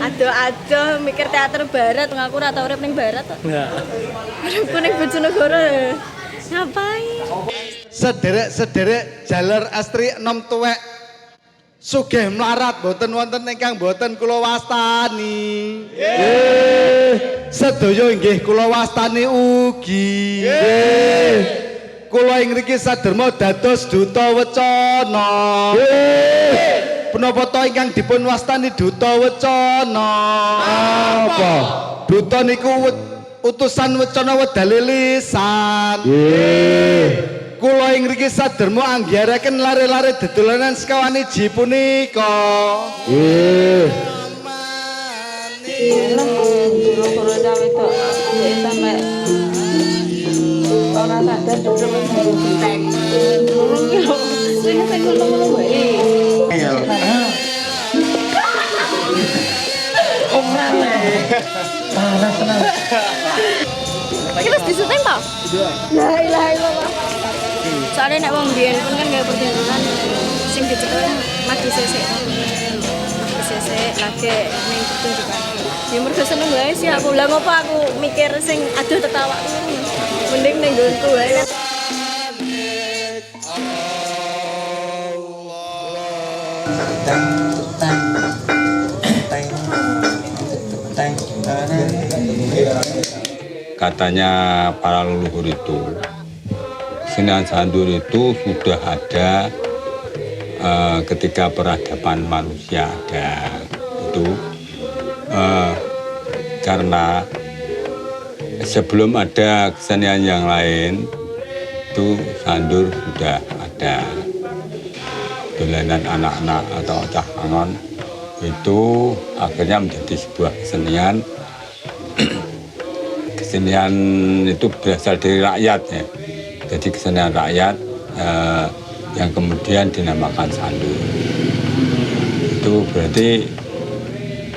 Aduh mikir teater barat ngaku ora tau urip ning barat kok. Uripku ning Bojonegoro. Ngapain? Sederek jaler astri enom tuwek sugih mlarat boten wonten ingkang boten kula wastani. Sedaya inggih kula wastani ugi. Kula ing mriki saderma dados duta wecana. Punapa ta ingkang dipun wastani duta wecana? Apa? Duta niku utusan wecana wedal lisan. Kula ing mriki saderma anggaraken lare-lare dedolanan sekawaniji punika. Ora sadar duduk nang durung ki lho. Sing ngono wae. Panas tenan. Iki wis disuting ta? La ilaha illallah. Soale nek wong biyen pun kan gawe pertunjukan sing dicekel mati sesek. Mati sesek lagi ning pertunjukan. Ya mergo seneng wae sih aku. Lah ngopo aku mikir sing aduh tetawa mending ning nggonku wae. Katanya para leluhur itu, kesenian sandur itu sudah ada ketika peradaban manusia ada itu karena sebelum ada kesenian yang lain itu sandur sudah ada. Dolanan anak-anak atau cah-angon itu akhirnya menjadi sebuah kesenian. Kesenian itu berasal dari rakyat ya. Jadi kesenian rakyat yang kemudian dinamakan sandur. Itu berarti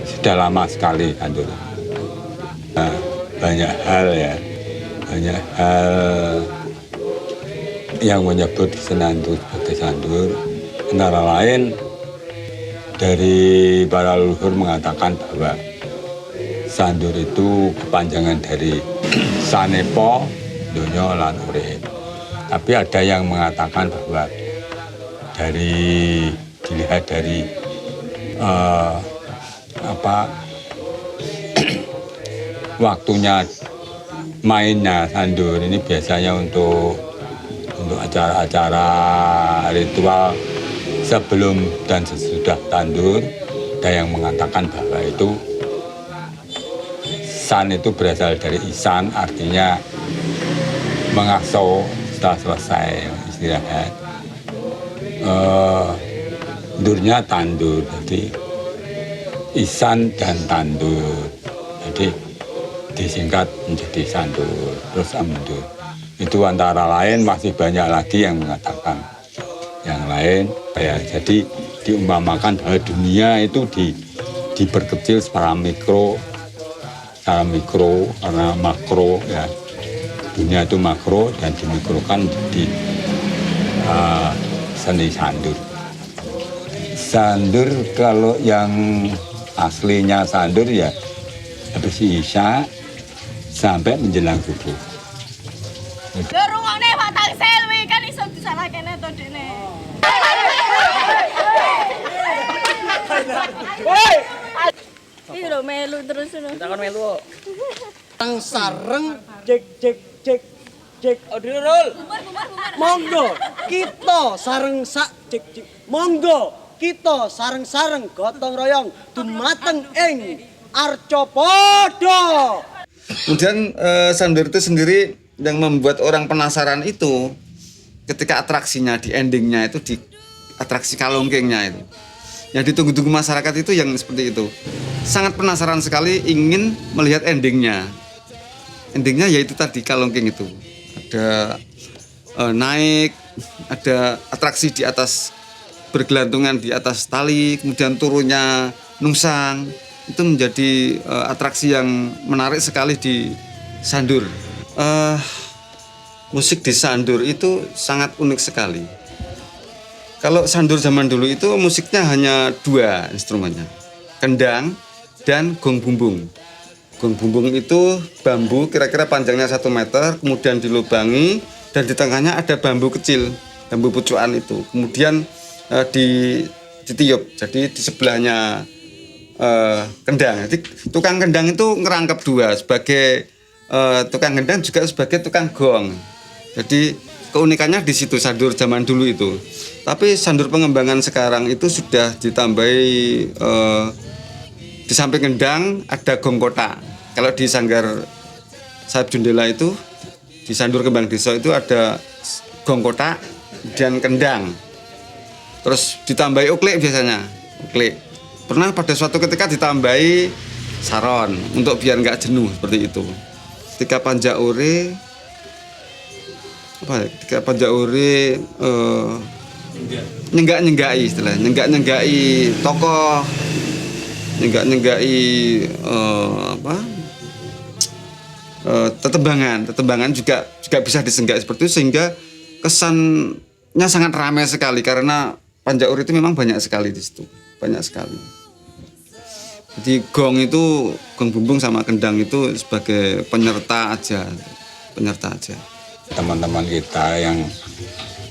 sudah lama sekali sandur. Banyak hal ya, banyak hal yang menyebut kesenian itu sebagai sandur. Antara lain dari para leluhur mengatakan bahwa sandur itu kepanjangan dari sanepo, donya lan urip. Tapi ada yang mengatakan bahwa dilihat dari waktunya mainnya sandur ini biasanya untuk acara-acara ritual sebelum dan sesudah sandur. Ada yang mengatakan bahwa itu san itu berasal dari isan, artinya mengaso setelah selesai istirahat. Durnya tandur, jadi isan dan tandur. Jadi disingkat menjadi sandur, terus amdur. Itu antara lain, masih banyak lagi yang mengatakan yang lain. Ya, jadi diumpamakan bahwa dunia itu diperkecil secara mikro, karena makro ya. Dunia itu makro dan dimikrokan di seni sandur. Sandur kalau yang aslinya sandur ya habis isya sampai menjelang subuh. Ya rungokne Pak Tangsel wi kan iso disalahkene to dekne. Woi. Iki lho melu terus ngono. Takon melu. Tang sareng jek jek jek jek. Audrul. Monggo kita sareng sak jek jek. Monggo kita sareng-sareng gotong royong dumateng ing arca padha. Kemudian sandur itu sendiri yang membuat orang penasaran itu ketika atraksinya di endingnya itu di atraksi kalongkengnya itu. Yang ditunggu-tunggu masyarakat itu yang seperti itu. Sangat penasaran sekali ingin melihat endingnya. Endingnya yaitu tadi kalongkeng itu. Ada naik, ada atraksi di atas bergelantungan di atas tali, kemudian turunnya nungsang. Itu menjadi atraksi yang menarik sekali di sandur. Musik di sandur itu sangat unik sekali. Kalau sandur zaman dulu itu musiknya hanya dua instrumennya, kendang dan gong bumbung. Gong bumbung itu bambu kira-kira panjangnya 1 meter, kemudian dilubangi dan di tengahnya ada bambu kecil, bambu pucuan itu. Kemudian ditiup, jadi di sebelahnya kendang. Jadi tukang kendang itu ngerangkap 2 sebagai tukang kendang juga sebagai tukang gong. Jadi keunikannya di situ sandur zaman dulu itu. Tapi sandur pengembangan sekarang itu sudah ditambahi di samping kendang ada gong kota. Kalau di Sanggar Sayap Jendela itu di Sandur Kembang Desa itu ada gong kota dan kendang. Terus ditambahi uklik biasanya. Uklik. Pernah pada suatu ketika ditambahi saron untuk biar nggak jenuh seperti itu. Ketika Panjaure nyenggak-nyenggai istilahnya, nyenggak-nyenggai tokoh, nyenggak-nyenggai tetembangan juga bisa disenggak seperti itu, sehingga kesannya sangat ramai sekali karena Panjaure itu memang banyak sekali di situ, banyak sekali. Jadi gong bumbung sama kendang itu sebagai penyerta aja. Teman-teman kita yang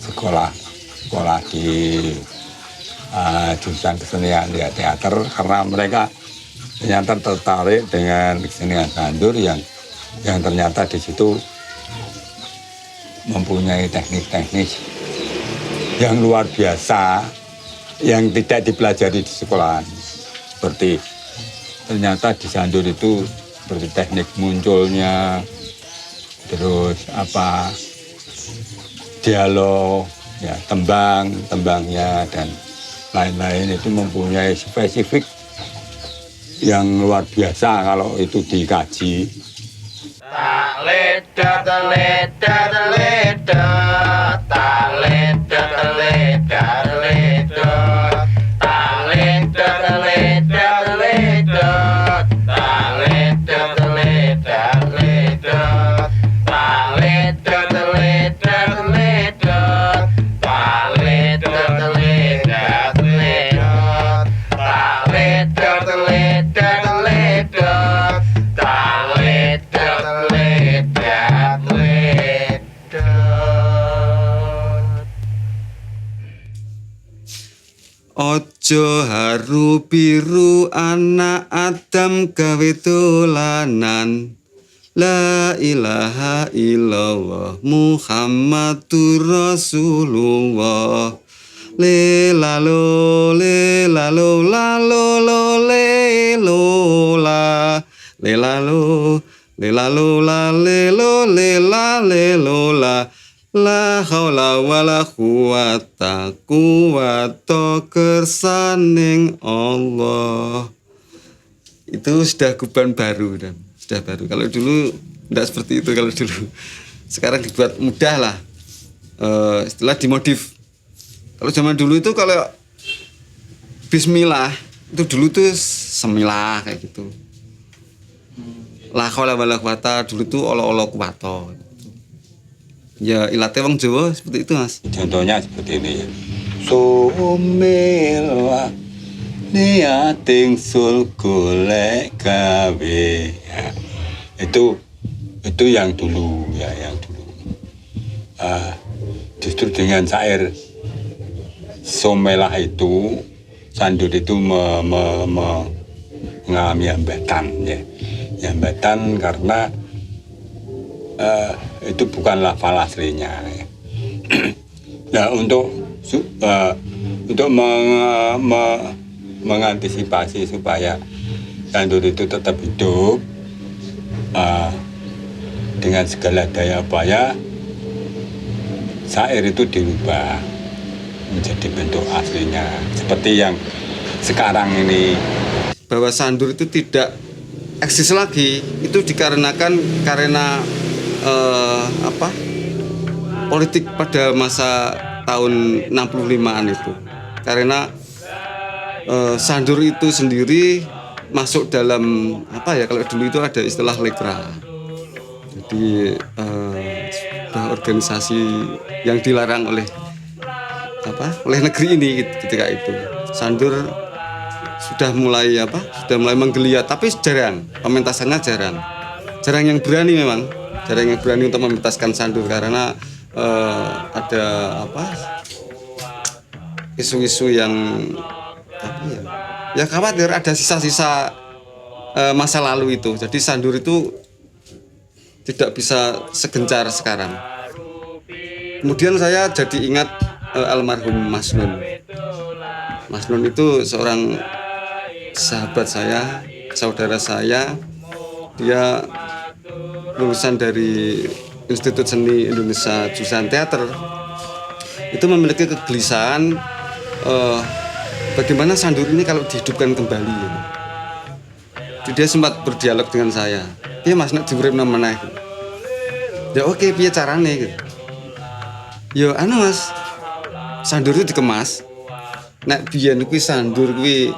sekolah di jurusan kesenian ya teater, karena mereka ternyata tertarik dengan kesenian sandur yang ternyata di situ mempunyai teknik-teknik yang luar biasa yang tidak dipelajari di sekolah. Seperti ternyata di sandur itu seperti teknik munculnya, terus dialog, ya tembangnya dan lain-lain itu mempunyai spesifik yang luar biasa kalau itu dikaji. Ojo haru biru anak Adam gawe dolanan. La ilaha illallah Muhammadur Rasulullah. Le lalo le lalo lalo lo le lo la le lalo la le lo la. La haula wala quwata kersaning Allah. Itu sudah guban baru dan sudah baru. Kalau dulu tidak seperti itu kalau dulu. Sekarang dibuat mudah lah. Istilah dimodif. Kalau zaman dulu itu kalau bismillah itu dulu tuh semilah kayak gitu. La haula wala quwata dulu tuh olo kuwato. Ya ilate wong Jawa seperti itu, Mas. Contohnya seperti ini ya. Sumela niating sul golek gawe. Ya. Itu yang dulu ya, yang dulu. Justru dengan syair Somelah itu sandur itu mengalami hambatan ya. Hambatan karena itu bukan lafal aslinya. Nah, untuk mengantisipasi supaya sandur itu tetap hidup dengan segala daya upaya, syair itu dirubah menjadi bentuk aslinya seperti yang sekarang ini. Bahwa sandur itu tidak eksis lagi itu karena politik pada masa tahun 65-an itu. Karena sandur itu sendiri masuk dalam kalau dulu itu ada istilah lekra. Jadi sebuah organisasi yang dilarang oleh negeri ini ketika itu. Sandur sudah mulai menggeliat, tapi jarang, pementasannya jarang yang berani memang, jarang yang berani untuk mementaskan sandur karena ada isu-isu yang ya khawatir ada sisa-sisa masa lalu itu, jadi sandur itu tidak bisa segencar sekarang. Kemudian saya jadi ingat almarhum Mas Nun. Mas Nun itu seorang sahabat saya, saudara saya. Dia lulusan dari Institut Seni Indonesia Jurusan Teater. Itu memiliki kegelisahan bagaimana sandur ini kalau dihidupkan kembali. Jadi dia sempat berdialog dengan saya. Piye Mas nek diuripno meneh? Ya oke, piye carane gitu. Yo Mas, sandur itu dikemas. Nek biyen kuwi sandur kuwi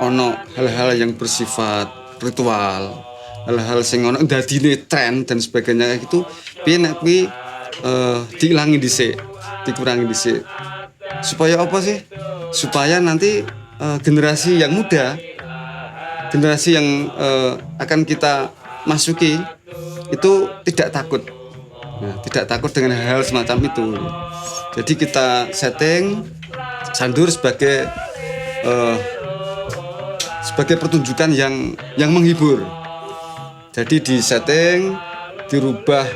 ono hal-hal yang bersifat ritual, hal-hal sing ono dadine tren dan sebagainya kayak gitu. Piye nek kuwi diilangi dhisik, dikurangi dhisik. Supaya apa sih? Supaya nanti generasi yang muda, generasi yang akan kita masuki itu tidak takut. Nah, tidak takut dengan hal-hal semacam itu. Jadi kita setting sandur sebagai pertunjukan yang menghibur. Jadi di setting, dirubah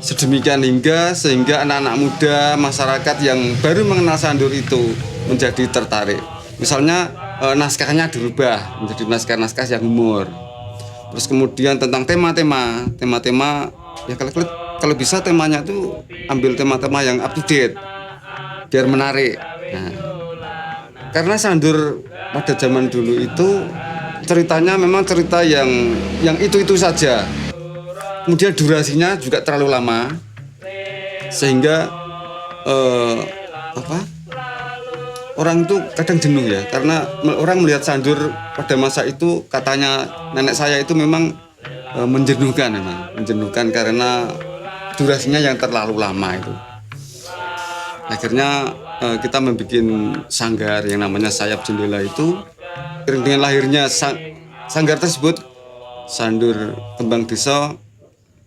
sedemikian sehingga anak-anak muda, masyarakat yang baru mengenal sandur itu menjadi tertarik. Misalnya naskahnya dirubah menjadi naskah-naskah yang humor. Terus kemudian tentang tema-tema ya kalau bisa temanya itu ambil tema-tema yang up to date biar menarik. Nah, karena sandur pada zaman dulu itu ceritanya memang cerita yang itu saja. Kemudian durasinya juga terlalu lama sehingga orang itu kadang jenuh ya, karena orang melihat sandur pada masa itu, katanya nenek saya itu memang menjenuhkan karena durasinya yang terlalu lama itu. Akhirnya kita membuat sanggar yang namanya Sayap Jendela itu. Dengan lahirnya sanggar tersebut, Sandur Tembang Desa,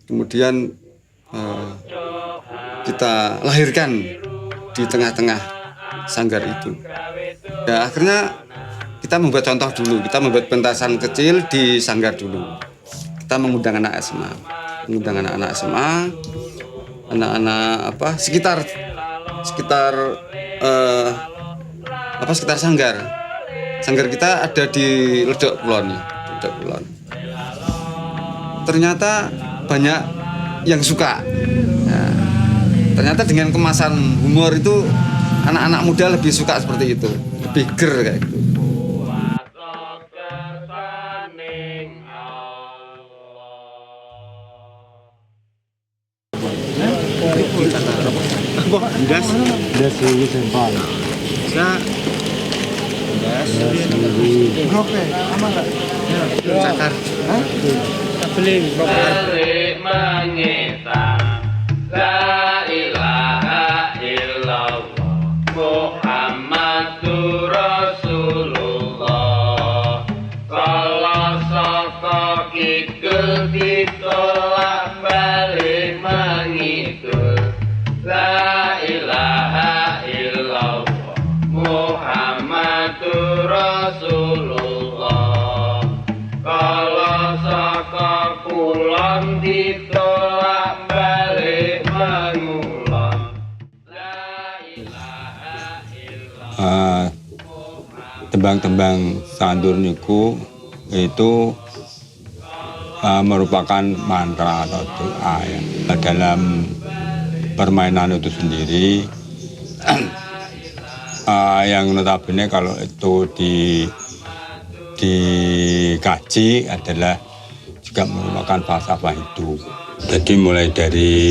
kemudian kita lahirkan di tengah-tengah sanggar itu. Ya, akhirnya kita membuat contoh dulu, kita membuat pentasan kecil di sanggar dulu. Kita mengundang anak SMA, anak-anak sekitar sanggar. Sanggar kita ada di Ledok Kulon. Ternyata banyak yang suka. Nah, ternyata dengan kemasan humor itu anak-anak muda lebih suka seperti itu, lebih ger kayak gitu. Muhammadur Rasulullah, kalau saka kidul ditolak balik mengidul. La ilaha illallah Muhammadur Rasulullah, kalau saka kulon ditolak balik mengulang. Tembang-tembang sandur niku itu merupakan mantra atau doa ya. Dalam permainan itu sendiri yang notabene kalau itu dikaji adalah juga merupakan falsafah hidup. Jadi mulai dari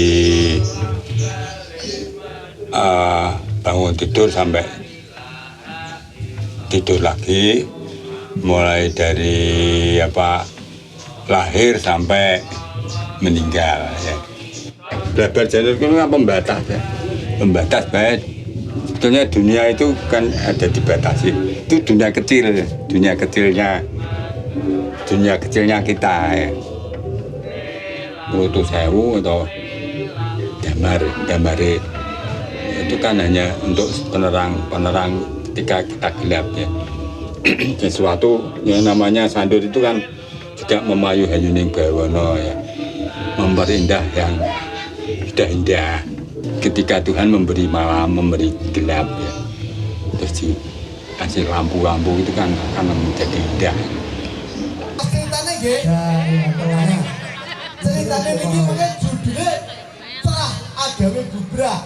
bangun tidur sampai tidur lagi, mulai dari lahir sampai meninggal ya. Blabar jalur itu kan pembatas ya, pembatas baik sebetulnya dunia itu kan ada dibatasi. Itu dunia kecilnya kita ya. Merutu sewu atau gambar itu kan hanya untuk penerang ketika kita gelap ya. Sesuatu yang namanya sandur itu kan juga memayu hayuning bawana ya, memperindah yang sudah indah. Ketika Tuhan memberi malam, memberi gelap ya, terus dikasih lampu-lampu itu kan akan menjadi indah. Ceritanya nggih. Ceritanya niki mungkin judulnya Cerah Agame Bubrah.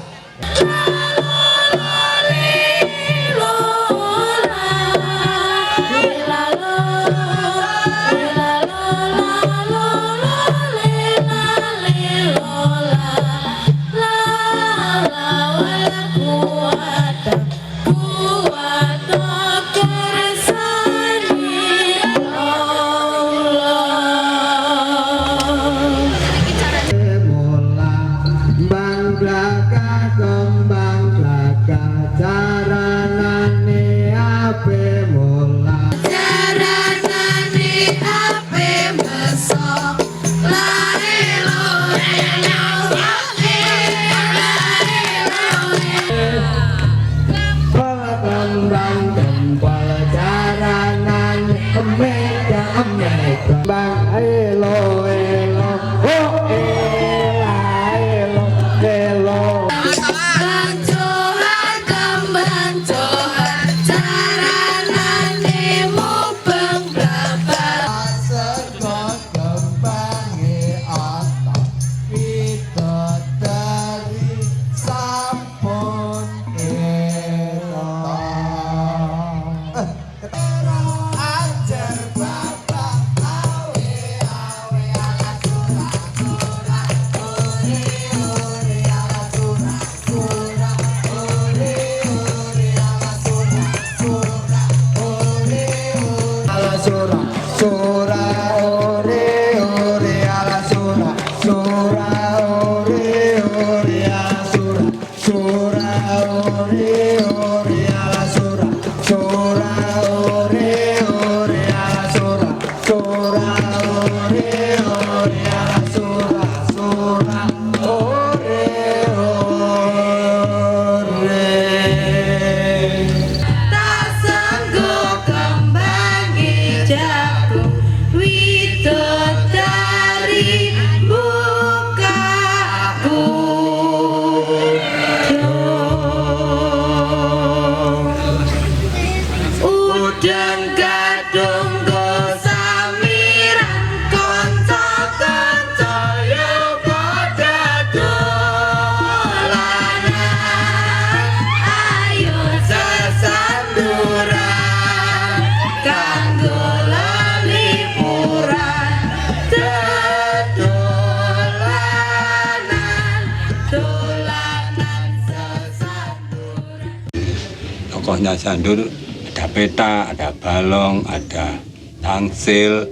Tokohnya sandur ada peta, ada balong, ada tangsil,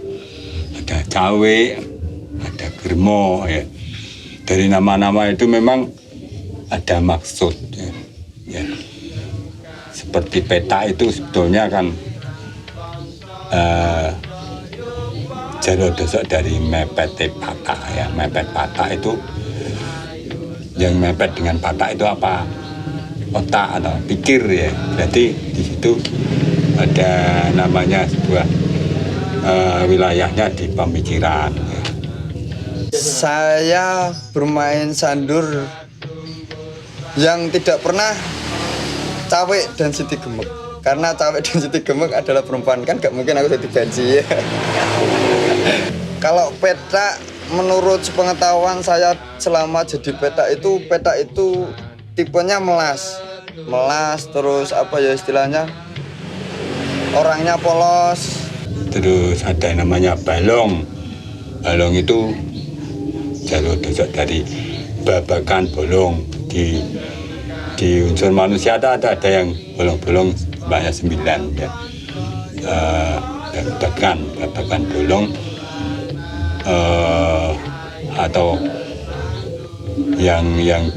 ada cawe, ada germo ya. Dari nama-nama itu memang ada maksud ya. Ya. Seperti peta itu sebetulnya kan jaro dosok dari mepet patah ya. Mepet patah itu yang mepet dengan patah itu apa? Otak atau pikir ya. Berarti di situ ada namanya sebuah wilayahnya di pemikiran ya. Saya bermain sandur yang tidak pernah cawe dan siti gemek, karena cawe dan siti gemek adalah perempuan, kan gak mungkin aku jadi benci ya. Kalau peta, menurut sepengetahuan saya selama jadi peta itu tipenya melas, terus apa ya istilahnya, orangnya polos. Terus ada namanya balong. Balong itu jalur dosok dari babakan bolong. Di unsur manusia ada yang bolong-bolong banyak 9 ya. Babakan bolong atau yang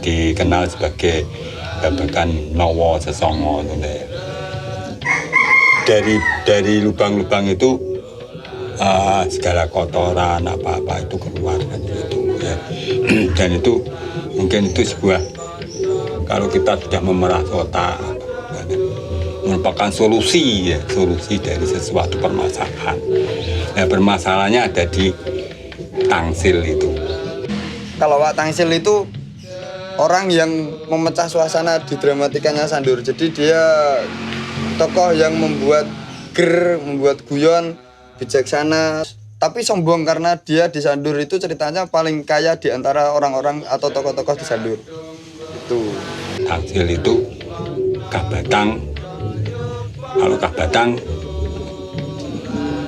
dikenal sebagai babakan Nowo Sesongo gitu ya. Dari lubang-lubang itu segala kotoran apa-apa itu keluar kan itu ya. Dan itu mungkin itu sebuah, kalau kita sudah memerah otak, merupakan solusi ya, solusi dari sesuatu permasalahan. Nah, permasalahannya ada di tangsil itu. Kalau Wak Tangsil itu orang yang memecah suasana di dramatikanya Sandur. Jadi dia tokoh yang membuat membuat guyon, bijaksana, tapi sombong karena dia di Sandur itu ceritanya paling kaya di antara orang-orang atau tokoh-tokoh di Sandur. Itu. Tangsil itu Kabatang. Kalau Kabatang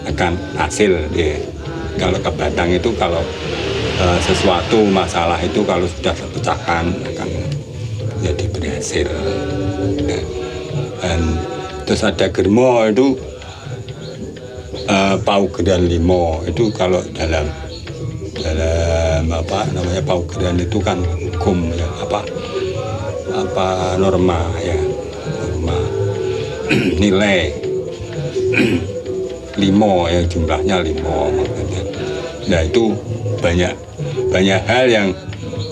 akan hasil ya. Kalau Kabatang itu kalau sesuatu masalah itu kalau sudah terpecahkan akan jadi berhasil. Dan terus ada Germo itu Paugeran Limo itu kalau dalam apa namanya Paugeran itu kan hukum ya apa norma ya, norma nilai limo ya, jumlahnya limo makanya. Nah itu banyak hal yang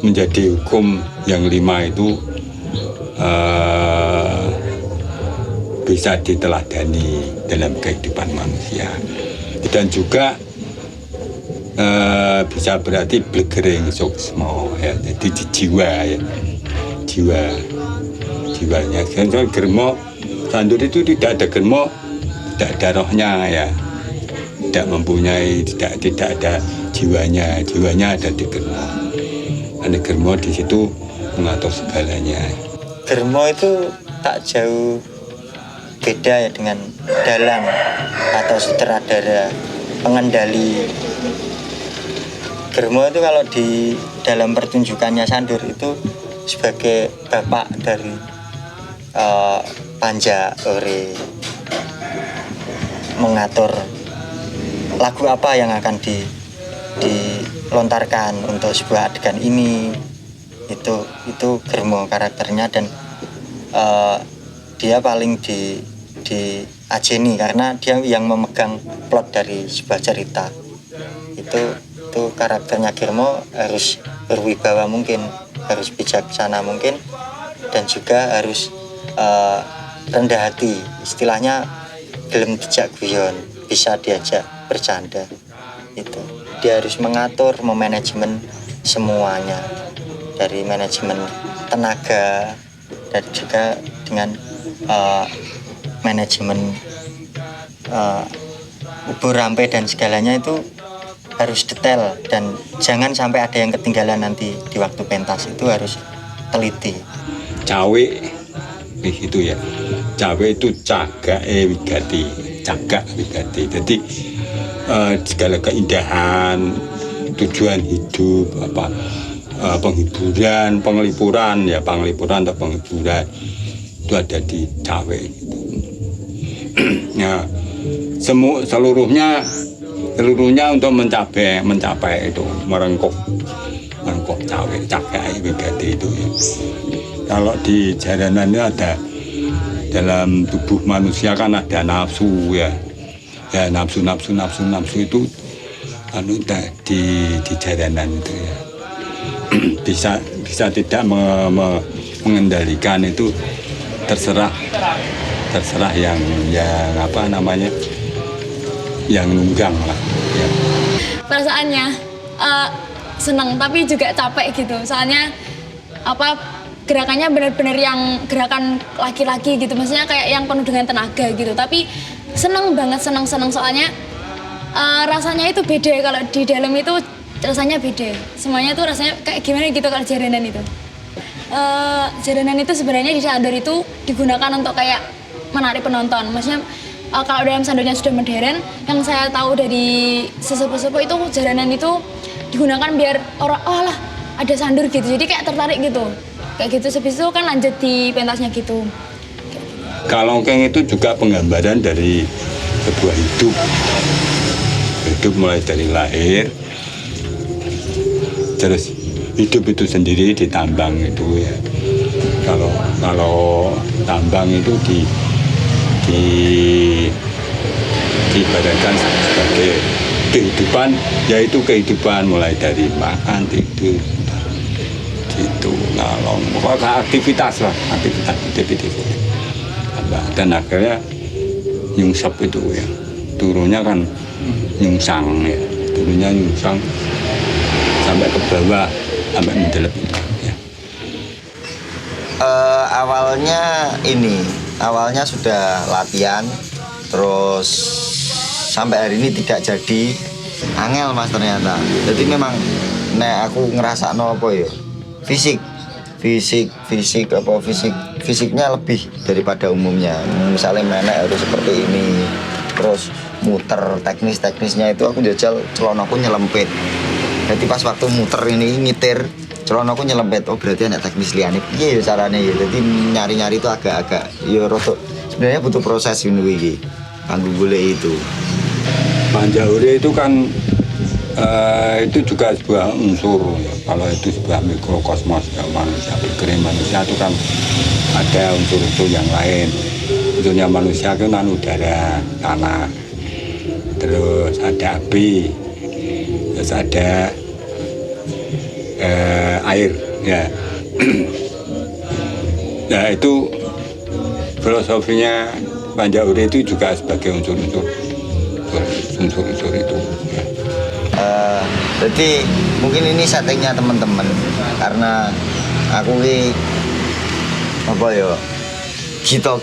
menjadi hukum yang 5 itu bisa diteladani dalam kehidupan manusia, dan juga bisa berarti blegering suksmo ya, jadi di jiwa ya, jiwanya. Contoh Germo Sandur itu tidak ada Germo, tidak ada rohnya ya, tidak mempunyai, tidak ada jiwanya ada di Germo. Ada Germo di situ mengatur segalanya. Germo itu tak jauh beda ya dengan dalang atau sutradara pengendali. Germo itu kalau di dalam pertunjukannya Sandur itu sebagai bapak dari Panja Ore, mengatur lagu apa yang akan dilontarkan untuk sebuah adegan ini. Itu Germo karakternya, dan dia paling diajeni karena dia yang memegang plot dari sebuah cerita. Itu karakternya Germo harus berwibawa mungkin, harus bijaksana mungkin, dan juga harus rendah hati, istilahnya gelem dijak guyon, bisa diajak bercanda. Itu dia harus mengatur, memanajemen semuanya, dari manajemen tenaga dan juga dengan manajemen ubur rampe dan segalanya itu harus detail, dan jangan sampai ada yang ketinggalan nanti di waktu pentas. Itu harus teliti. Cawe itu ya, cawe itu cagak wigati, cagak wigati. Jadi segala keindahan, tujuan hidup, penghiburan, penglipuran ya, penglipuran atau penghiburan itu ada di cawe gitu. Ya, seluruhnya untuk mencapai itu merengkuh cawe, cagak wigati itu ya. Kalau di jaranan itu ada, dalam tubuh manusia kan ada nafsu ya, nafsu itu di jaranan itu ya. bisa tidak mengendalikan itu, terserah yang apa namanya, yang nunggang lah ya. Perasaannya senang tapi juga capek gitu, soalnya gerakannya benar-benar yang gerakan laki-laki gitu, maksudnya kayak yang penuh dengan tenaga gitu, tapi seneng banget, seneng soalnya rasanya itu beda. Kalau di dalam itu rasanya beda, semuanya tuh rasanya kayak gimana gitu. Kalau jaranan itu sebenarnya di Sandur itu digunakan untuk kayak menarik penonton, maksudnya kalau dalam Sandurnya sudah modern, yang saya tahu dari sesepuh-sesepuh itu jaranan itu digunakan biar orang lah ada Sandur gitu, jadi kayak tertarik gitu. Kayak gitu, habis itu kan lanjut di pentasnya gitu. Kalongkeng itu juga penggambaran dari sebuah hidup mulai dari lahir, terus hidup itu sendiri ditambang itu ya. Kalau Kalau tambang itu diibaratkan sebagai kehidupan, yaitu kehidupan mulai dari makan, tidur, gitu, ngalong, pokoknya aktivitas lah, aktivitas dan akhirnya nyungsep itu ya, turunnya kan nyungsang ya, turunnya nyungsang sampai ke bawah, sampai mendelep ya. Awalnya sudah latihan, terus sampai hari ini tidak jadi, angel mas ternyata. Jadi memang aku ngerasa apa ya, fisiknya lebih daripada umumnya. Misalnya menek harus seperti ini, terus muter teknisnya itu aku jajal celonaku nyelempit. Jadi pas waktu muter ini ngitir celonaku nyelempit, oh berarti ada teknis liane. Iya caranya ya. Jadi nyari-nyari itu agak-agak ya rotok. Sebenarnya butuh proses ini kanggo golek itu. Panjauri itu kan itu juga sebuah unsur ya. Kalau itu sebuah mikrokosmos ya, manusia, pikiran manusia itu kan ada unsur-unsur yang lain. Unsurnya manusia itu kan udara, tanah, terus ada api, terus ada air ya. Nah itu filosofinya Panjauri itu juga sebagai unsur-unsur itu ya. Jadi mungkin ini settingnya teman-teman, karena aku ini apa ya gitu.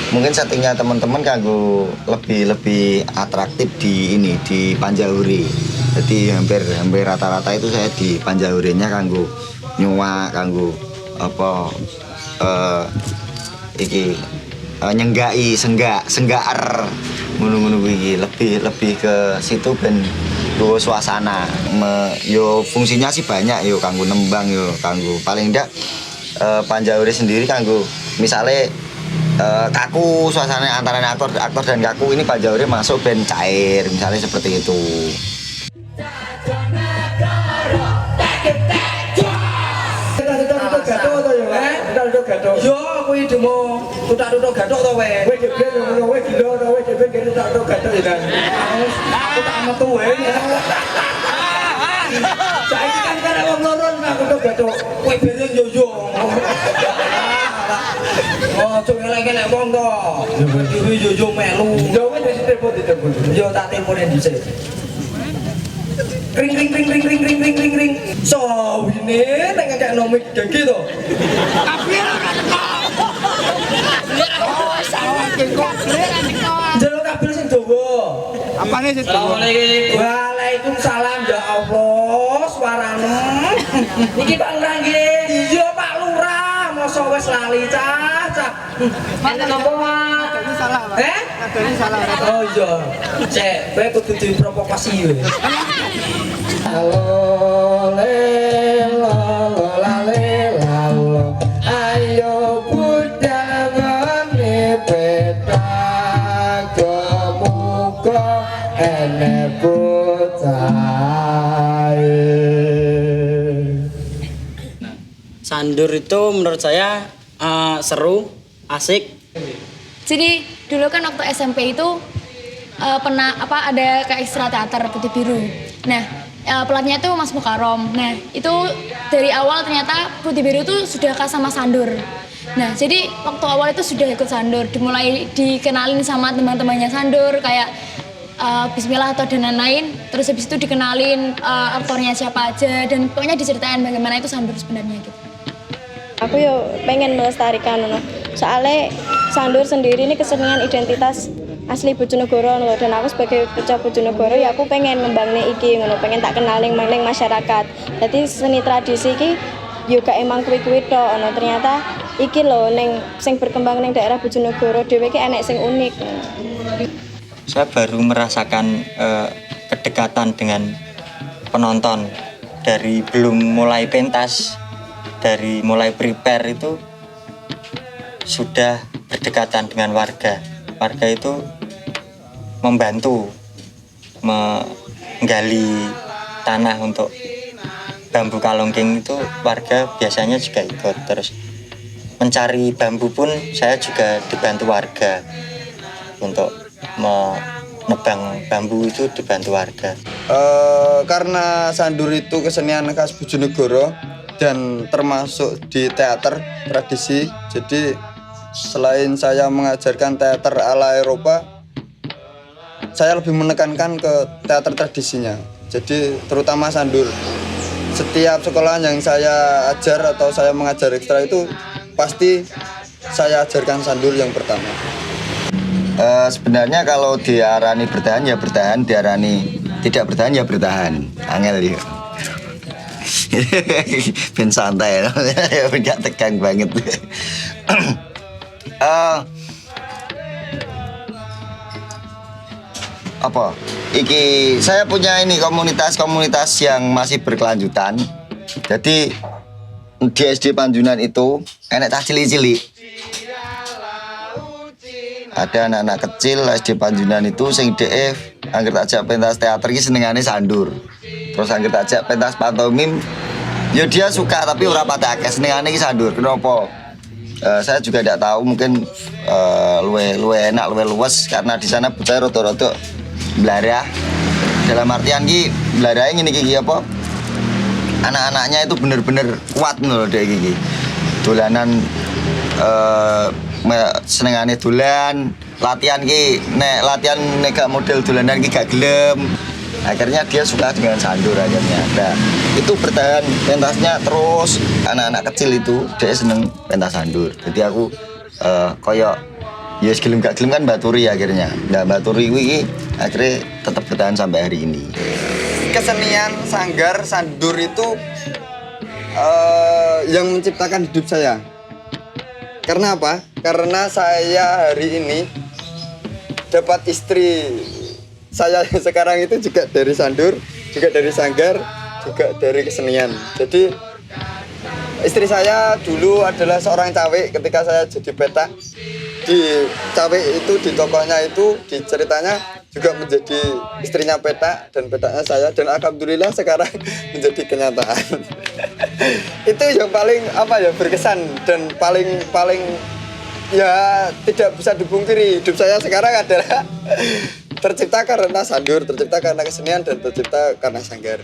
Mungkin settingnya teman-teman kanggo lebih atraktif di Panjauri. Jadi hampir rata-rata itu saya di Panjaurinya kanggo nyuwak, kanggo apa nyenggai senggaar ngono-ngono iki, lebih ke situ ben nggo suasana. Yo fungsinya sih banyak, yo kanggo nembang, yo kanggo paling ndak Panjauri sendiri kanggo misale kaku, suasana antara aktor dan kaku, ini Panjauri masuk ben cair misalnya seperti itu. Yo kuwi demo tutak-tutuk gathuk to we. Kowe dhewe ngono kowe gila to we dhewe kene tutak-tutuk gathuk ya kan. Aku tak metu wae. Saiki kan kare wong loro aku tutuk gathuk. Kowe beneng yo yo. Oh, cuk elek-elek wong to. Dhewe yo yo melu. Yo wis telepon. Yo tak telepone dhisik. Ring. So, ini nek ngekek nomik gigi to. Jalur kabel sing dawa. Apane sing dawa? Waalaikumsalam ya Allah, suarane. Niki Pak Lurah nggih. Iya Pak Lurah, mosok wis lali cah. Manten apa, Pak? Salah, Pak. Kadone salah. Oh iya. Cek, kowe kudu diprovokasi yo. Ayo budal ngene peta kemuka ene Sandur itu menurut saya seru, asik. Jadi dulu kan waktu SMP itu pernah ada kayak ekstra teater Putih Biru. Nah, pelatihnya tuh Mas Mukarom. Nah, itu dari awal ternyata Putih Biru tuh sudah khas sama Sandur. Nah, jadi waktu awal itu sudah ikut Sandur, dimulai dikenalin sama teman-temannya Sandur kayak Bismillah atau dan lain-lain. Terus habis itu dikenalin aktornya siapa aja dan pokoknya diceritain bagaimana itu Sandur sebenarnya gitu. Aku yo pengen melestarikan loh. Soalnya Sandur sendiri ini kesenian identitas asli Bojonegoro loh, dan aku sebagai bocah Bojonegoro ya aku pengen ngembangnya iki ngono, pengen tak kenaling maling masyarakat. Jadi seni tradisi iki yo gak emang kuwi-kuwi tok ono, ternyata iki lho ning sing berkembang ning daerah Bojonegoro dhewe iki enek sing unik. Saya baru merasakan kedekatan dengan penonton dari belum mulai pentas, dari mulai prepare itu sudah berdekatan dengan warga. Warga itu membantu menggali tanah untuk bambu kalongking itu warga biasanya juga ikut. Terus mencari bambu pun saya juga dibantu warga. Untuk menebang bambu itu dibantu warga. Karena sandur itu kesenian khas Bojonegoro dan termasuk di teater tradisi, jadi selain saya mengajarkan teater ala Eropa, saya lebih menekankan ke teater tradisinya. Jadi terutama sandur. Setiap sekolah yang saya ajar atau saya mengajar ekstra itu pasti saya ajarkan sandur yang pertama. Sebenarnya kalau diarani bertahan ya bertahan, diarani tidak bertahan ya bertahan. Angel ya. Ben santai ya, enggak tegang banget. Apa? Iki saya punya ini komunitas yang masih berkelanjutan. Jadi di SD Panjunan itu enek cah cilik-cilik. Ada anak-anak kecil SD Panjunan itu sing DF angger ajak pentas teater iki senengane sandur. Terus angger ajak pentas pantomim ya dia suka tapi ora pada akeh senengane iki sandur. Kenapa? Saya juga tidak tahu, mungkin luwe enak, luwe luwes karena di sana bocah rada-rada blarah. Dalam artian ki blarahe ngene iki apa? Anak-anaknya itu bener-bener kuat lho dek iki. Dolanan senengane dolan, latihan ki nek latihan nek gak model dolanan ki gak gelem. Akhirnya dia suka dengan sandur akhirnya. Nah, itu bertahan pentasnya terus, anak-anak kecil itu dia seneng pentas sandur. Jadi aku koyo ya gelem gak gelem kan baturi akhirnya. Nah, baturi kuwi akhirnya tetap bertahan sampai hari ini. Kesenian sanggar sandur itu yang menciptakan hidup saya. Karena apa? Karena saya hari ini dapat istri saya sekarang itu juga dari sandur, juga dari sanggar, juga dari kesenian. Jadi istri saya dulu adalah seorang cawe ketika saya jadi petak. Di cawe itu, di tokohnya itu, di ceritanya juga menjadi istrinya petak dan petaknya saya. Dan alhamdulillah sekarang menjadi kenyataan. Itu yang paling berkesan dan paling ya tidak bisa dipungkiri. Hidup saya sekarang adalah tercipta karena sandur, tercipta karena kesenian, dan tercipta karena sanggar.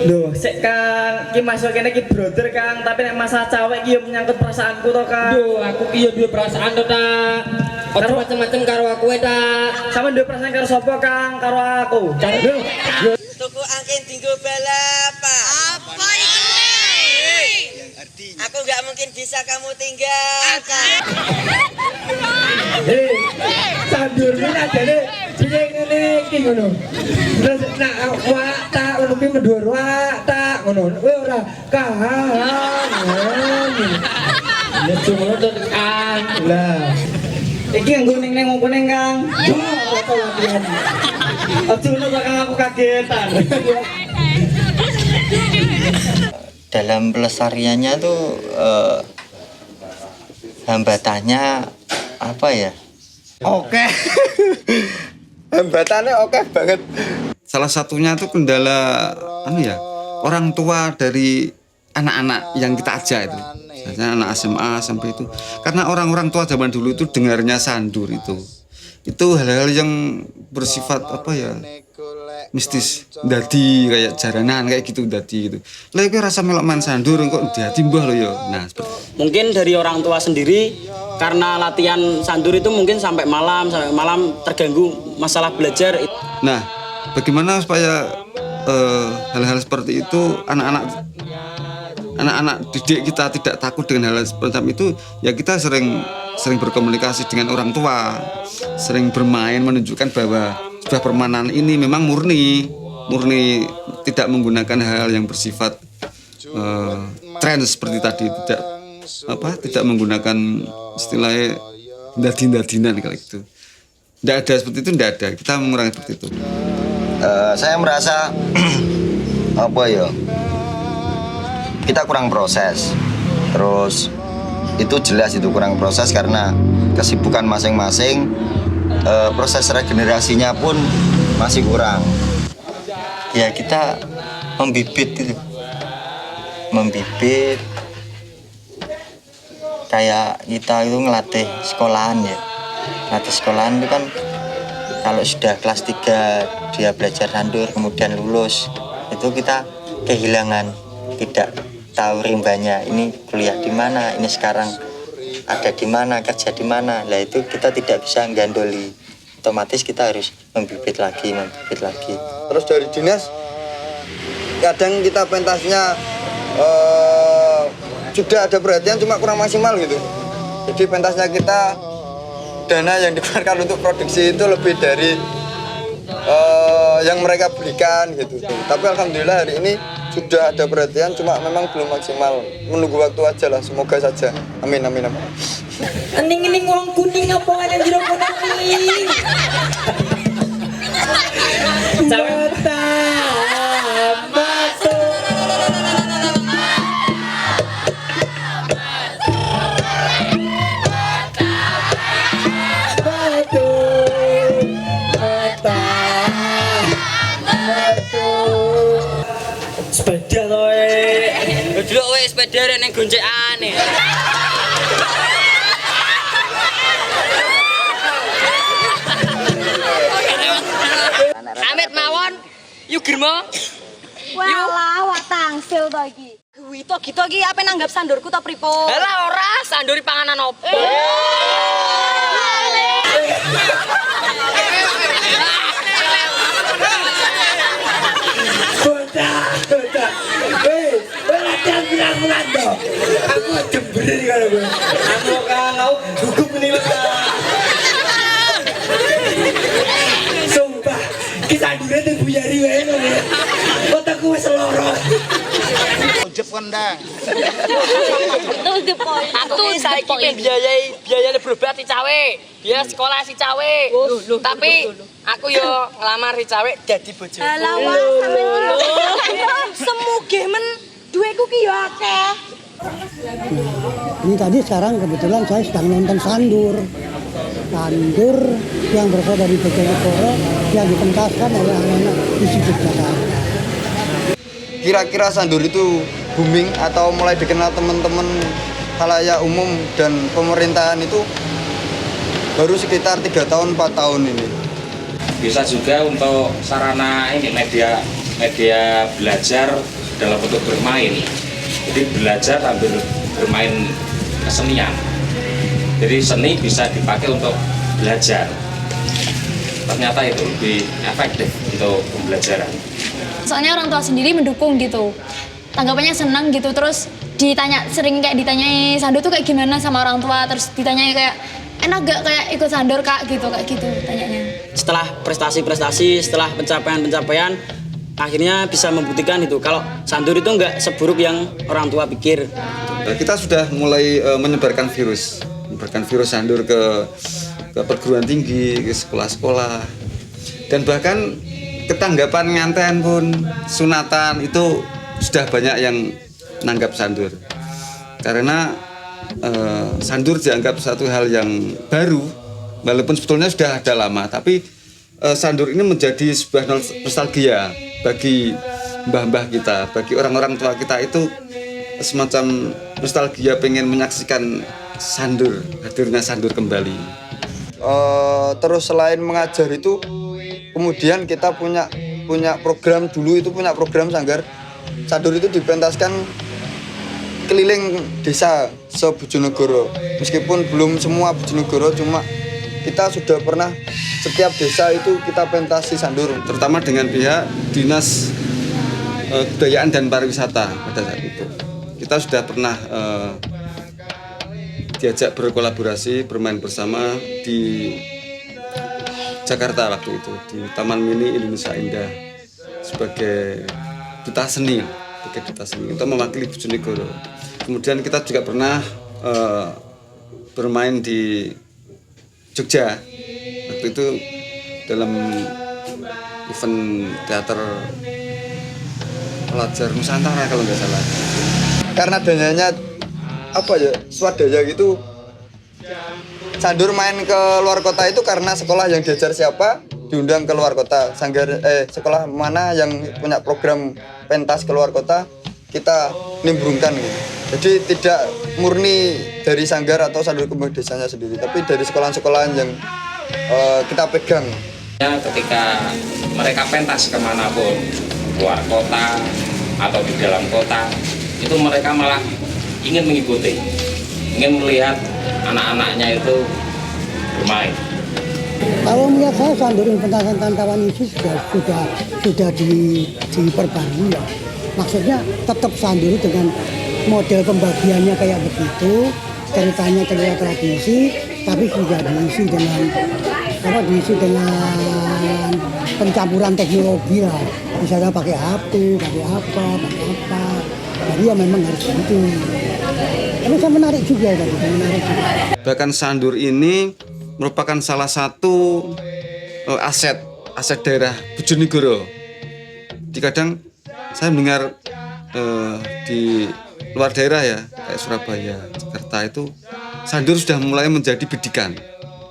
Loh, sik Kang, iki masuk kene iki brother Kang, tapi nek masalah cawek iki yo menyangkut perasaanku to Kang. Duh, aku ki yo duwe perasaan to, Tak. Ojo macem-macem karo aku Tak. Sama duwe perasaan karo sapa Kang? Karo aku. Tuku angin dinggo balapan. Apa itu? Aku nggak mungkin bisa kamu tinggalkan. Hei, sandur ini adane jeneng ngene iki ngono. Terus nak wak tak ngono ki mendhuwur wak tak ngono. Kowe ora kahan. Ya cuma to Kang. Lah. Iki nggo ning ngopo ning Kang? Yo, apa latihan. Aja ngono Kang, aku kagetan. Dalam pelestariannya tuh hambatannya apa ya? Oke. Hambatannya oke banget. Salah satunya itu kendala orang tua dari anak-anak yang kita ajak itu. Misalnya anak SMA sampai itu. Karena orang-orang tua zaman dulu itu dengarnya sandur itu. Itu hal-hal yang bersifat mistis, dadi kayak jaranan kayak gitu dadi gitu. Lah iki rasa melok main sandur kok dadi mbah lho ya. Nah, mungkin dari orang tua sendiri karena latihan sandur itu mungkin sampai malam terganggu masalah belajar. Nah, bagaimana supaya hal-hal seperti itu anak-anak didik kita tidak takut dengan hal seperti itu, ya kita sering berkomunikasi dengan orang tua, sering bermain menunjukkan bahwa sudah permainan ini memang murni tidak menggunakan hal yang bersifat tren seperti tadi, tidak menggunakan istilahnya dadinan kayak gitu. Tidak ada seperti itu, tidak ada. Kita mengurangi seperti itu. Saya merasa kita kurang proses. Terus itu jelas itu kurang proses karena kesibukan masing-masing. Proses regenerasinya pun masih kurang. Ya kita membibit itu membibit kayak kita itu ngelatih sekolahan ya. Ngelatih sekolahan itu kan kalau sudah kelas 3 dia belajar sandur kemudian lulus itu kita kehilangan, tidak tahu rimbanya, ini kuliah di mana, ini sekarang ada di mana, kerja di mana. Lah itu kita tidak bisa gandoli, otomatis kita harus membibit lagi. Terus dari dinas kadang kita pentasnya sudah ada perhatian cuma kurang maksimal gitu. Jadi pentasnya kita dana yang dikeluarkan untuk produksi itu lebih dari yang mereka berikan gitu. Tapi alhamdulillah hari ini sudah ada perhatian, cuma memang belum maksimal. Menunggu waktu aja lah, semoga saja. Amin. Ening wong kuning apa yang jero kuning. Sepeda to Dulu weh sepeda rek ning goncekane. Amit mawon, yuk Girma. Walah, wak tangsil to iki. Gitu iki apa nanggap sandurku to pripun? Lah ora, sanduri panganan opo? Bocah. Latihan bulan-bulan toh. Aku jemberin kalau gue. Aku kalau gugup ini lah. Sumpah, kita dulu tuh buyari wae loh. Otakku wes loro. Ujep kendang. Aku saiki biayane berobat si cawe. Biaya sekolah si cawe. Tapi aku yo ngelamar si cawe dadi bojoku. Lah sampeyan semuge men duweku ki yo akeh. Ini tadi sekarang kebetulan saya sedang nonton sandur yang berasal dari Bojonegoro yang dipentaskan oleh anak-anak di Yogyakarta. Kira-kira sandur itu booming atau mulai dikenal teman-teman khalayak umum dan pemerintahan itu baru sekitar 3 tahun 4 tahun ini. Bisa juga untuk sarana ini media belajar dalam bentuk bermain. Jadi belajar sambil bermain kesenian. Jadi seni bisa dipakai untuk belajar. Ternyata itu lebih efektif untuk pembelajaran. Soalnya orang tua sendiri mendukung gitu. Tanggapannya senang gitu, terus sering kayak ditanyai sandur tuh kayak gimana sama orang tua, terus ditanyai kayak enak gak kayak ikut sandur kak gitu, kayak gitu tanyanya. Setelah prestasi-prestasi, setelah pencapaian-pencapaian, akhirnya bisa membuktikan itu kalau sandur itu nggak seburuk yang orang tua pikir. Kita sudah mulai menyebarkan virus sandur ke perguruan tinggi, ke sekolah-sekolah, dan bahkan ketanggapan nganten pun sunatan itu sudah banyak yang nanggap sandur karena sandur dianggap satu hal yang baru walaupun sebetulnya sudah ada lama, tapi sandur ini menjadi sebuah nostalgia bagi mbah-mbah kita, bagi orang-orang tua kita itu semacam nostalgia pengen menyaksikan sandur, hadirnya sandur kembali. Terus selain mengajar itu kemudian kita punya program dulu itu punya program sanggar sandur itu dipentaskan keliling desa se-Bojonegoro. Meskipun belum semua Bojonegoro, cuma kita sudah pernah setiap desa itu kita pentasi sandur. Terutama dengan pihak Dinas Kebudayaan dan Pariwisata pada saat itu. Kita sudah pernah diajak berkolaborasi, bermain bersama di Jakarta waktu itu, di Taman Mini Indonesia Indah sebagai duta seni untuk mewakili Bojonegoro. Kemudian kita juga pernah bermain di Jogja waktu itu dalam event teater pelajar Nusantara kalau nggak salah. Karena dananya swadaya gitu, sandur main ke luar kota itu karena sekolah yang diajar siapa diundang ke luar kota. Sekolah mana yang punya program pentas ke luar kota kita nimbrungkan gitu. Jadi tidak murni dari sanggar atau sandur kembang desanya sendiri, tapi dari sekolahan-sekolahan yang kita pegang. Ya, ketika mereka pentas kemanapun, luar kota atau di dalam kota, itu mereka malah ingin mengikuti, ingin melihat anak-anaknya itu bermain. Kalau melihat saya sandur pentasan Tantawan itu sudah diperbarui ya. Maksudnya tetap sandur dengan model pembagiannya kayak begitu, ceritanya cerita tradisi, tapi sudah diisi dengan pencampuran teknologi lah. Misalnya pakai HP, pakai apa. Jadi ya memang harus gitu. Tapi saya menarik juga tadi, Bahkan sandur ini merupakan salah satu aset daerah Bojonegoro. Kadang saya mendengar di luar daerah ya, kayak Surabaya, Jakarta itu sandur sudah mulai menjadi bidikan.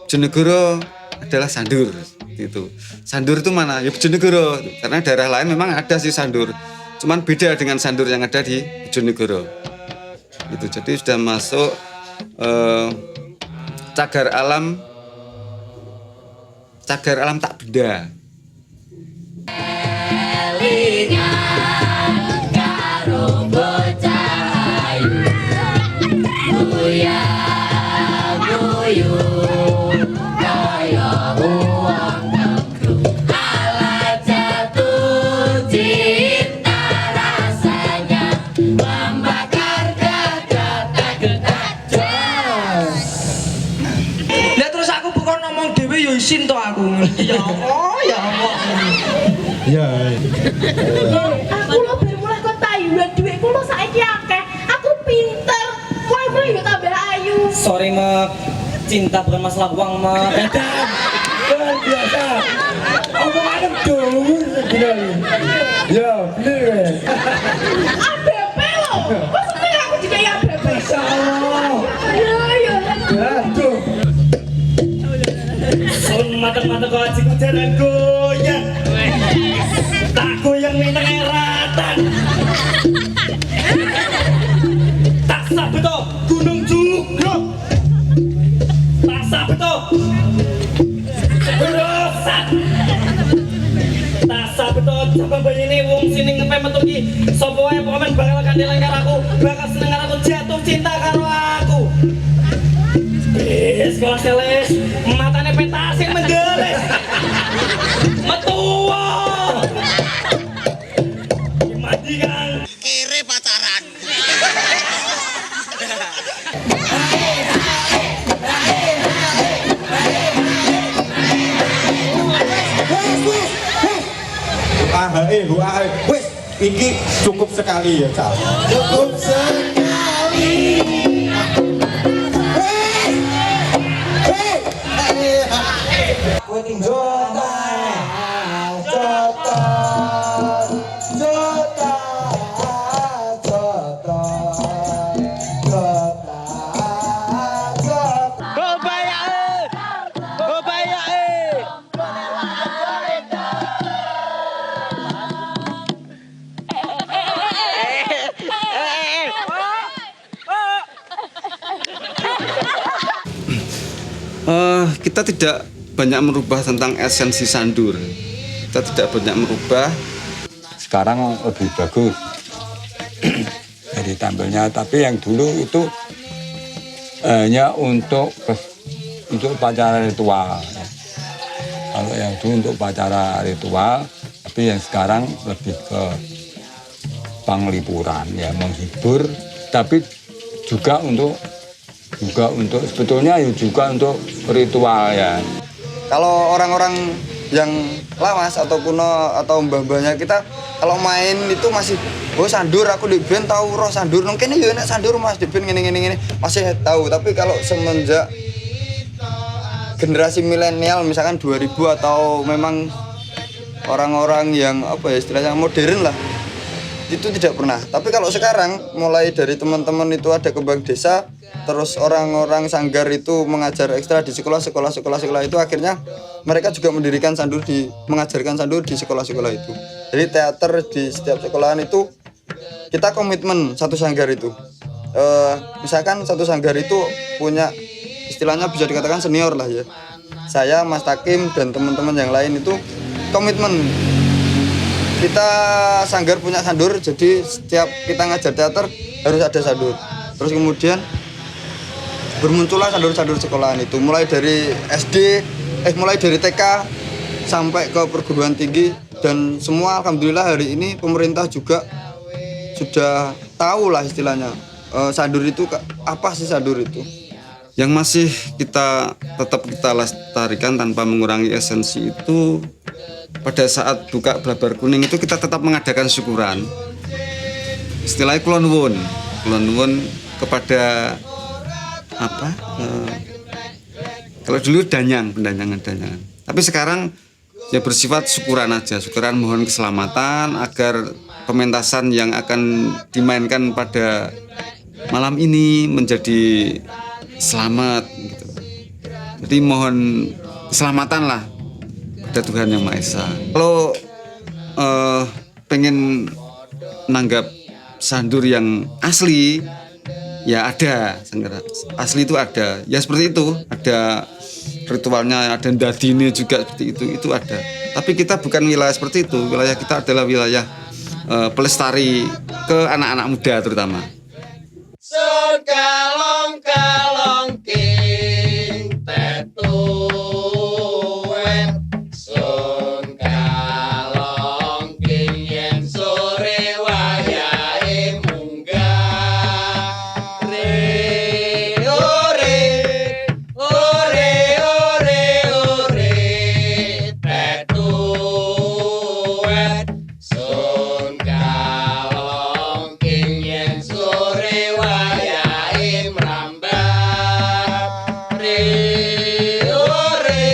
Bojonegoro adalah sandur gitu. Sandur itu mana? Ya Bojonegoro. Karena daerah lain memang ada sih sandur. Cuman beda dengan sandur yang ada di Bojonegoro. Itu jadi sudah masuk cagar alam tak benda. Isin to aku. Ya Allah, ya Allah. Ya. Aku lo baru mulai kok tayuan duitku lo saiki akeh. Aku pinter. Kowe yo tambah ayu. Sorry, Mak. Cinta bukan masalah uang, Mak. Luar biasa. Omongannya dhuwur segini. Ya, bener. ABP lo. Kok seneng aku dikai ABP? Masyaallah. Ya. Aduh. Mata-mata kau ajiku jalan goyang. Tak goyang minta eratan. Tak sabeto gunung jugrok. Tak sabeto berosak. Tak sabeto coba bayine wong sini ngepe metu ki. Sopo wae pokoke bakal kandelan karo aku, bakal seneng karo aku, jatuh cinta karo aku. Sekolah seles, matanya petasin menggeles, metua, dimandikan, kere pacaran. Wes, ini cukup sekali ya, Cal. Cukup sekali. Kita tidak banyak merubah tentang esensi sandur. Kita tidak banyak merubah. Sekarang lebih bagus dari tampilnya, tapi yang dulu itu hanya untuk upacara ritual. Kalau yang dulu untuk upacara ritual, tapi yang sekarang lebih ke panglipuran, ya menghibur, tapi juga untuk sebetulnya juga untuk ritual ya. Kalau orang-orang yang lawas atau kuno atau mbah-mbahnya kita kalau main itu masih sandur, aku di band tahu roh sandur mungkin ya enak sandur Mas di band gini masih tahu. Tapi kalau semenjak generasi milenial misalkan 2000 atau memang orang-orang yang apa ya istilahnya modern lah, itu tidak pernah. Tapi kalau sekarang mulai dari teman-teman itu ada kembang desa, terus orang-orang sanggar itu mengajar ekstra di sekolah itu, akhirnya mereka juga mengajarkan sandur di sekolah-sekolah itu. Jadi teater di setiap sekolahan itu kita komitmen satu sanggar itu. Misalkan satu sanggar itu punya istilahnya bisa dikatakan senior lah ya. Saya, Mas Takim dan teman-teman yang lain itu komitmen. Kita sanggar punya sandur, jadi setiap kita ngajar teater harus ada sandur. Terus kemudian bermuncullah sandur-sandur sekolahan itu, mulai dari mulai dari TK sampai ke perguruan tinggi, dan semua alhamdulillah hari ini pemerintah juga sudah tahu lah istilahnya sandur itu apa sih sandur itu. Yang masih tetap kita lestarikan tanpa mengurangi esensi itu, pada saat buka Blabar Kuning itu kita tetap mengadakan syukuran. Istilahnya kulon nuwun kepada apa? Kalau dulu pendanyangan. Tapi sekarang ya bersifat syukuran aja. Syukuran mohon keselamatan agar pementasan yang akan dimainkan pada malam ini menjadi selamat gitu. Jadi mohon keselamatan lah pada Tuhan Yang Maha Esa. Kalau pengen nanggap sandur yang asli, ya ada sandur asli itu ada. Ya seperti itu, ada ritualnya, ada dadine juga seperti itu ada. Tapi kita bukan wilayah seperti itu. Wilayah kita adalah wilayah pelestari ke anak-anak muda terutama. Sun kalong king tetuwet, sun kalong king yen sore wayahe munggah. Re ore tetuwet, sun kalong king yen sore wayahe mrambat. Re ore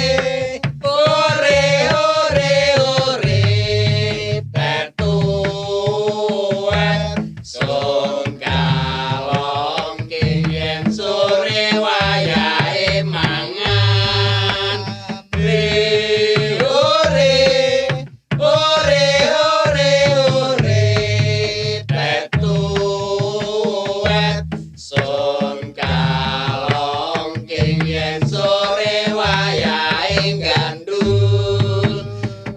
tetuwet, sun kalong king yen sore wayahe mangan. Re ore tetuwet, sun kalong king yen sore wayahe gandul.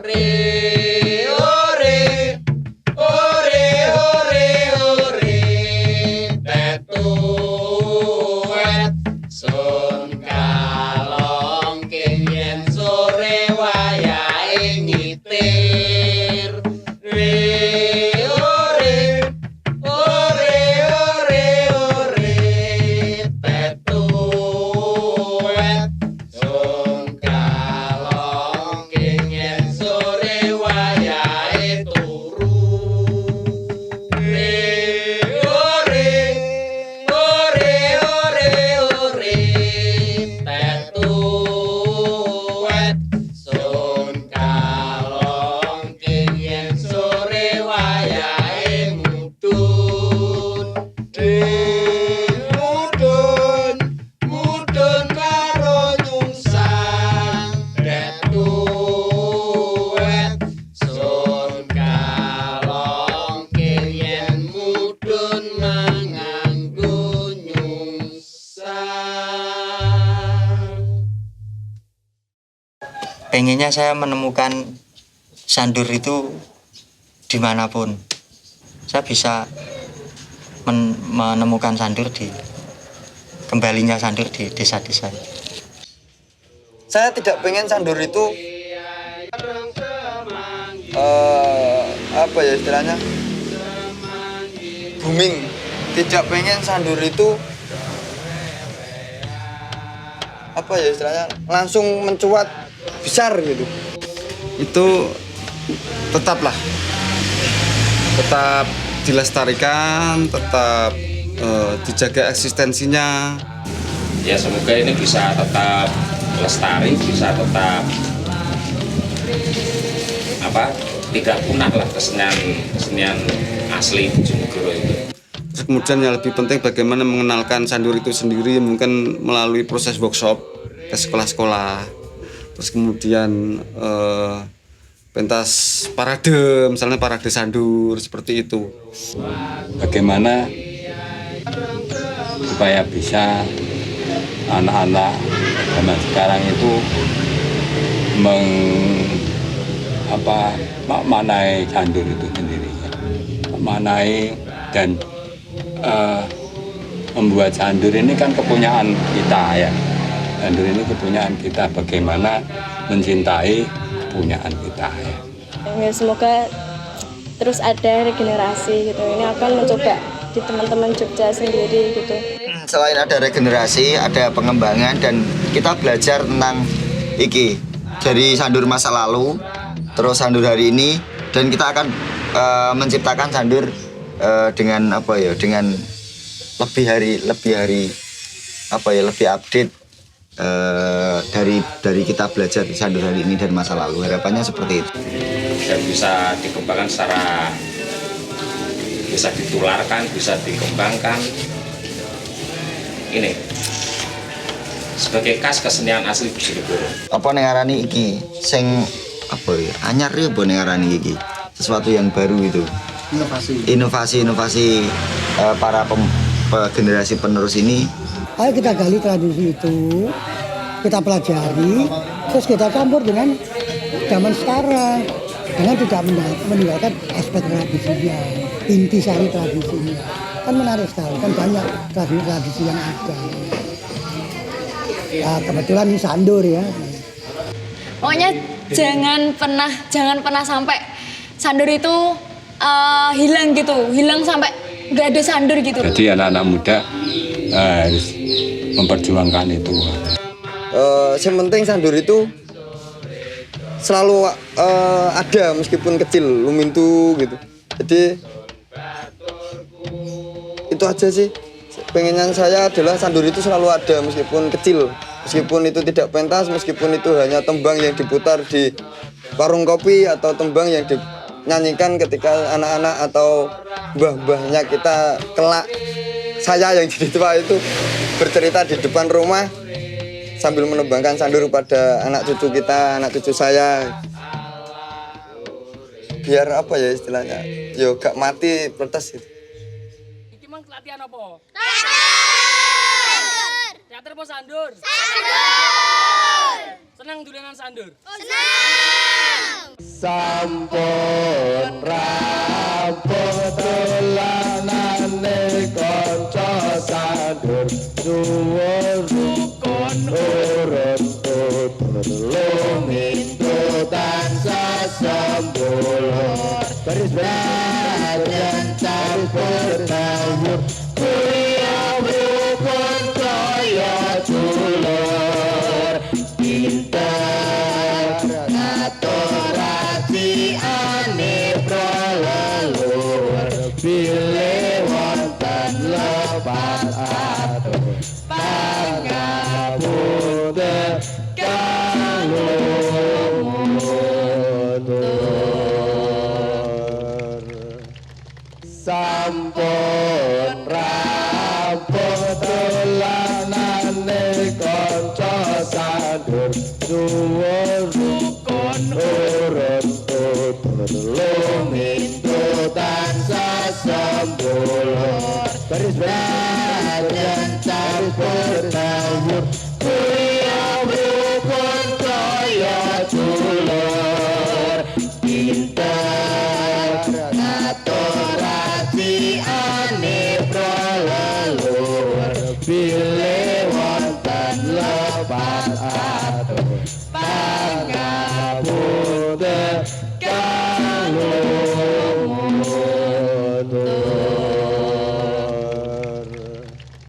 Re ore tetuwet, sun kalong king yen sore wayahe ngitir. Re ore tetuwet, sun kalong king yen sore wayahe turu. Re ore tetuwet, sun kalong king yen sore wayahe mudhun. Mudhun karo nyungsang tetuwet, sun kalong king yen mudhun manganggo nyungsang. Pengennya saya menemukan sandur itu dimanapun. Saya bisa menemukan sandur kembalinya sandur di desa-desa. Saya tidak pengen sandur itu apa ya istilahnya, booming. Tidak pengen sandur itu apa ya istilahnya, langsung mencuat besar gitu. Itu tetap dilestarikan, tetap dijaga eksistensinya. Ya semoga ini bisa tetap lestari, bisa tetap tidak punah lah kesenian asli Bojonegoro itu. Terus kemudian yang lebih penting bagaimana mengenalkan sandur itu sendiri, mungkin melalui proses workshop ke sekolah-sekolah. Terus kemudian pentas parade, misalnya parade sandur seperti itu. Bagaimana supaya bisa anak-anak zaman sekarang itu memaknai sandur itu sendiri, memaknai dan membuat sandur ini kan kepunyaan kita ya. Sandur ini kepunyaan kita, bagaimana mencintai kepunyaan kita ya. Ya, semoga terus ada regenerasi gitu. Ini akan mencoba di teman-teman Jogja sendiri gitu. Selain ada regenerasi, ada pengembangan dan kita belajar tentang iki dari sandur masa lalu, terus sandur hari ini, dan kita akan menciptakan sandur dengan apa ya, dengan lebih update dari kita belajar sandur hari ini dan masa lalu. Harapannya seperti itu. Dan bisa dikembangkan secara, bisa ditularkan, bisa dikembangkan. Ini sebagai khas kesenian asli Bojonegoro. Apa ning arani iki sing apa ya? Anyar ya apa ning arani iki? Sesuatu yang baru itu. Inovasi para generasi penerus ini. Ayo kita gali tradisi itu, kita pelajari, terus kita campur dengan zaman sekarang, dengan tidak meninggalkan aspek tradisinya, intisari tradisinya. Kan menarik sekali, kan banyak tradisi yang ada. Ya, kebetulan ini sandur ya. Pokoknya jangan pernah sampai sandur itu hilang gitu, hilang sampai nggak ada sandur gitu. Jadi anak-anak muda harus memperjuangkan itu. Yang penting sandur itu selalu ada meskipun kecil, lumintu gitu. Jadi itu aja sih. Pengennya saya adalah sandur itu selalu ada meskipun kecil, meskipun itu tidak pentas, meskipun itu hanya tembang yang diputar di warung kopi atau tembang yang dinyanyikan ketika anak-anak atau mbah-mbahnya kita kelak. Saya yang jadi tua itu bercerita di depan rumah sambil menembangkan sandur pada anak cucu kita, anak cucu saya. Biar apa ya istilahnya, yo gak mati protes gitu. Iki mang latihan apa? Teater apa sandur? Senang dolanan sandur? Sampun rampung dolanane kanca sandur suwun rukun urun tutur lumintu tansah sembulur baris badan campur tawur kuyang rukun kaya dulur pinter aturasi ane pralelur pilih wonten lepat atur pangapunten kalumutur sampun rampung dolanane kanca sandur suwun rukun urun tutur lumintu tansah sembulur baris badan campur tawur kuyang rukun kaya dulur pinter aturasi ane pralelur pilih wonten lepat atur pangapunten